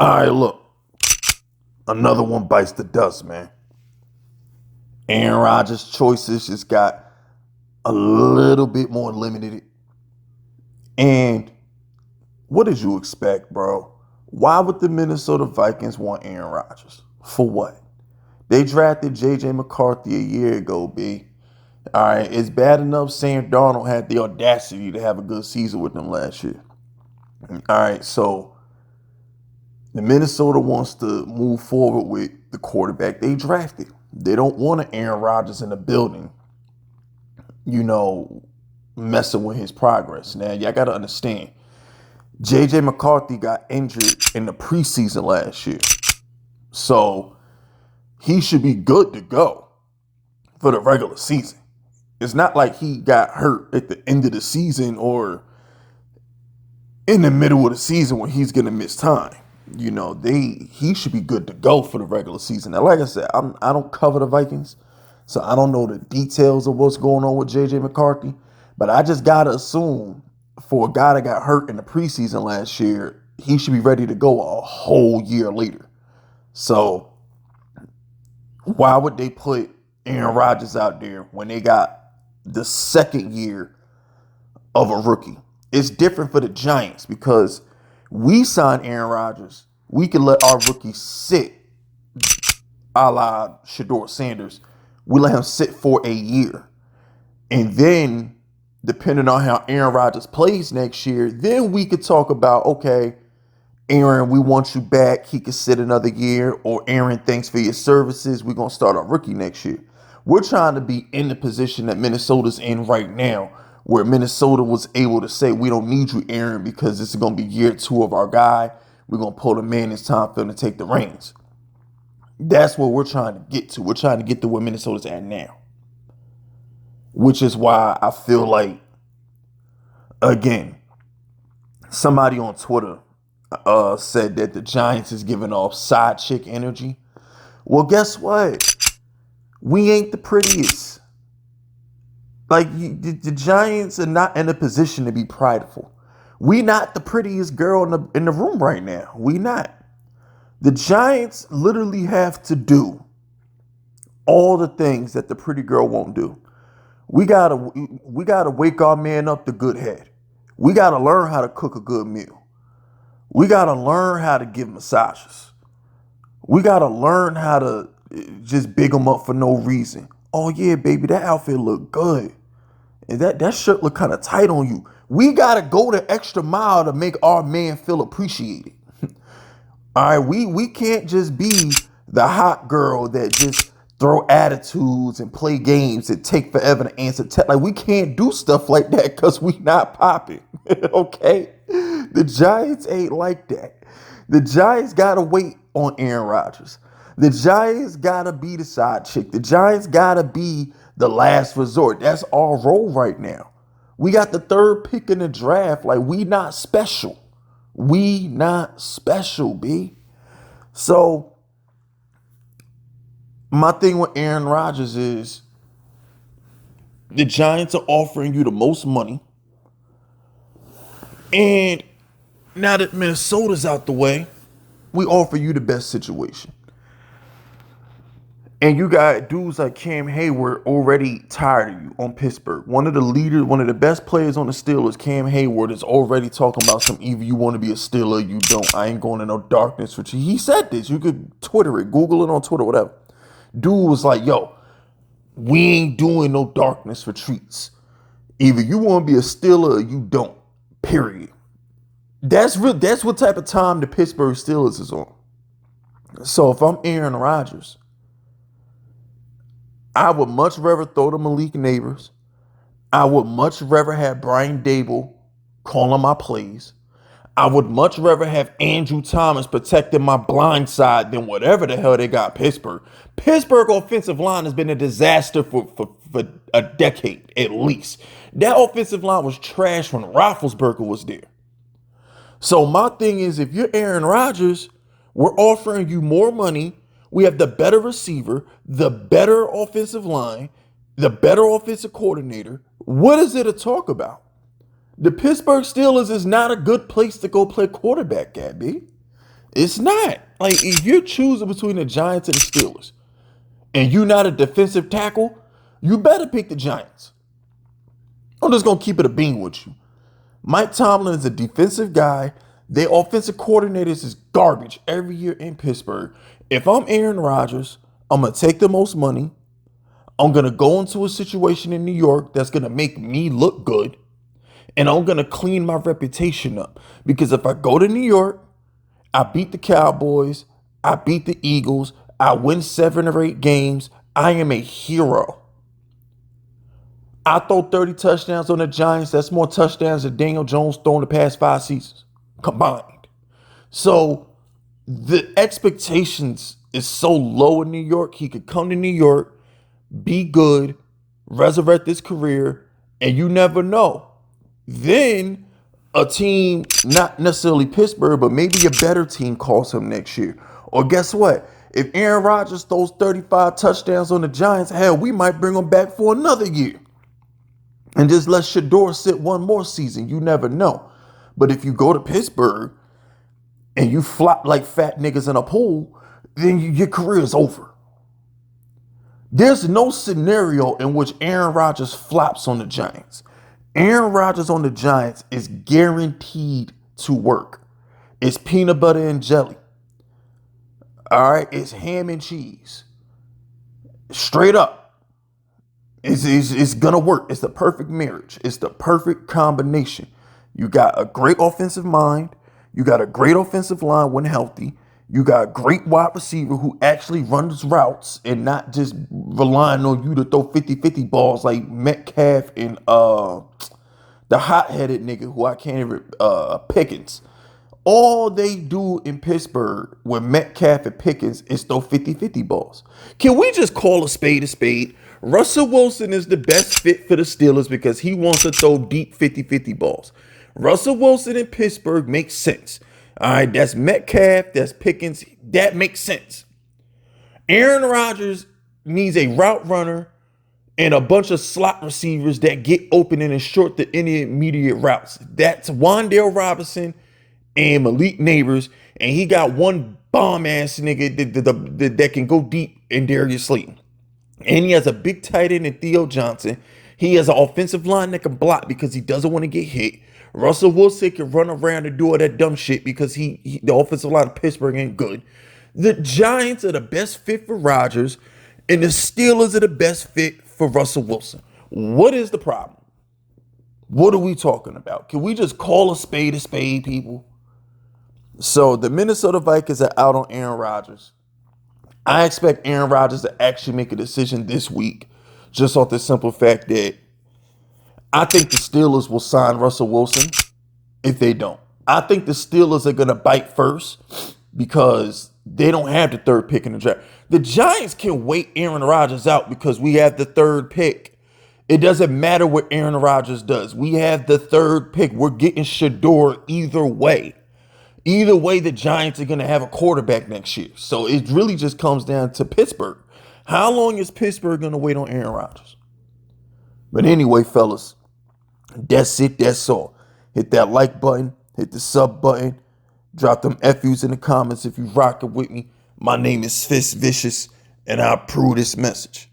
All right, look, another one bites the dust, man. Aaron Rodgers' choices just got a little bit more limited. And what did you expect, bro? Why would the Minnesota Vikings want Aaron Rodgers? For what? They drafted J.J. McCarthy a year ago, B. All right, it's bad enough Sam Darnold had the audacity to have a good season with them last year. All right, so the Minnesota wants to move forward with the quarterback they drafted. They don't want an Aaron Rodgers in the building, messing with his progress. Now, y'all got to understand, J.J. McCarthy got injured in the preseason last year. So he should be good to go for the regular season. It's not like he got hurt at the end of the season or in the middle of the season when he's going to miss time. He should be good to go for the regular season. Now, like I said, I don't cover the Vikings, so I don't know the details of what's going on with J.J. McCarthy, but I just got to assume for a guy that got hurt in the preseason last year, he should be ready to go a whole year later. So why would they put Aaron Rodgers out there when they got the second year of a rookie? It's different for the Giants because we signed Aaron Rodgers. We can let our rookie sit, a la Shedeur Sanders. We let him sit for a year. And then, depending on how Aaron Rodgers plays next year, then we could talk about, okay, Aaron, we want you back. He could sit another year. Or Aaron, thanks for your services. We're going to start our rookie next year. We're trying to be in the position that Minnesota's in right now, where Minnesota was able to say, we don't need you, Aaron, because this is going to be year 2 of our guy. We're going to pull the man it's time for him to take the reins. That's what we're trying to get to. We're trying to get to where Minnesota's at now. Which is why I feel like, again, somebody on Twitter said that the Giants is giving off side chick energy. Well, guess what? We ain't the prettiest. Like, the Giants are not in a position to be prideful. We not the prettiest girl in the room right now. We not. The Giants literally have to do all the things that the pretty girl won't do. We gotta wake our man up to good head. We gotta learn how to cook a good meal. We gotta learn how to give massages. We gotta learn how to just big them up for no reason. Oh yeah, baby, that outfit look good. And that shirt look kind of tight on you. We gotta go the extra mile to make our man feel appreciated. All right, we can't just be the hot girl that just throw attitudes and play games and take forever to answer. Like, we can't do stuff like that because we not popping. Okay? The Giants ain't like that. The Giants gotta wait on Aaron Rodgers. The Giants gotta be the side chick. The Giants gotta be the last resort. That's our role right now. We got the 3rd pick in the draft. Like, we not special. We not special, B. So, my thing with Aaron Rodgers is the Giants are offering you the most money. And now that Minnesota's out the way, we offer you the best situation. And you got dudes like Cam Hayward already tired of you on Pittsburgh. One of the leaders, one of the best players on the Steelers, Cam Hayward, is already talking about some either you want to be a Steeler or you don't. I ain't going to no darkness with you. He said this. You could Twitter it, Google it on Twitter, whatever. Dude was like, yo, we ain't doing no darkness retreats. Either you want to be a Steeler or you don't. Period. That's what type of time the Pittsburgh Steelers is on. So if I'm Aaron Rodgers, I would much rather throw to Malik Neighbors. I would much rather have Brian Dable calling my plays. I would much rather have Andrew Thomas protecting my blind side than whatever the hell they got Pittsburgh. Pittsburgh offensive line has been a disaster for a decade at least. That offensive line was trash when Roethlisberger was there. So my thing is, if you're Aaron Rodgers, we're offering you more money. We have the better receiver, the better offensive line, the better offensive coordinator. What is it to talk about? The Pittsburgh Steelers is not a good place to go play quarterback at, B. It's not. Like, if you're choosing between the Giants and the Steelers, and you're not a defensive tackle, you better pick the Giants. I'm just going to keep it a bean with you. Mike Tomlin is a defensive guy. Their offensive coordinators is garbage every year in Pittsburgh. If I'm Aaron Rodgers, I'm going to take the most money. I'm going to go into a situation in New York that's going to make me look good. And I'm going to clean my reputation up. Because if I go to New York, I beat the Cowboys, I beat the Eagles, I win 7 or 8 games, I am a hero. I throw 30 touchdowns on the Giants. That's more touchdowns than Daniel Jones thrown the past 5 seasons combined. So the expectations is so low in New York. He could come to New York, be good, resurrect his career, and you never know. Then a team, not necessarily Pittsburgh, but maybe a better team calls him next year. Or guess what? If Aaron Rodgers throws 35 touchdowns on the Giants, hell, we might bring him back for another year. And just let Shador sit one more season. You never know. But if you go to Pittsburgh and you flop like fat niggas in a pool, then your career is over. There's no scenario in which Aaron Rodgers flops on the Giants. Aaron Rodgers on the Giants is guaranteed to work. It's peanut butter and jelly. All right? It's ham and cheese. Straight up. It's going to work. It's the perfect marriage. It's the perfect combination. You got a great offensive mind. You got a great offensive line when healthy. You got a great wide receiver who actually runs routes and not just relying on you to throw 50-50 balls like Metcalf and the hot-headed nigga who I can't even, Pickens. All they do in Pittsburgh with Metcalf and Pickens is throw 50-50 balls. Can we just call a spade a spade? Russell Wilson is the best fit for the Steelers because he wants to throw deep 50-50 balls. Russell Wilson in Pittsburgh makes sense. All right, that's Metcalf, that's Pickens. That makes sense. Aaron Rodgers needs a route runner and a bunch of slot receivers that get open and short the intermediate routes. That's Wan'Dale Robinson and Malik Neighbors, and he got one bomb-ass nigga that can go deep in Darius Slayton. And he has a big tight end in Theo Johnson. He has an offensive line that can block because he doesn't want to get hit. Russell Wilson can run around and do all that dumb shit because the offensive line of Pittsburgh ain't good. The Giants are the best fit for Rodgers, and the Steelers are the best fit for Russell Wilson. What is the problem? What are we talking about? Can we just call a spade, people? So the Minnesota Vikings are out on Aaron Rodgers. I expect Aaron Rodgers to actually make a decision this week, just off the simple fact that I think the Steelers will sign Russell Wilson if they don't. I think the Steelers are going to bite first because they don't have the 3rd pick in the draft. The Giants can wait Aaron Rodgers out because we have the 3rd pick. It doesn't matter what Aaron Rodgers does. We have the 3rd pick. We're getting Shador either way. Either way, the Giants are going to have a quarterback next year. So it really just comes down to Pittsburgh. How long is Pittsburgh going to wait on Aaron Rodgers? But anyway, fellas, that's it. That's all. Hit that like button. Hit the sub button. Drop them FUs in the comments if you rocking with me. My name is FiskVicious, and I approve this message.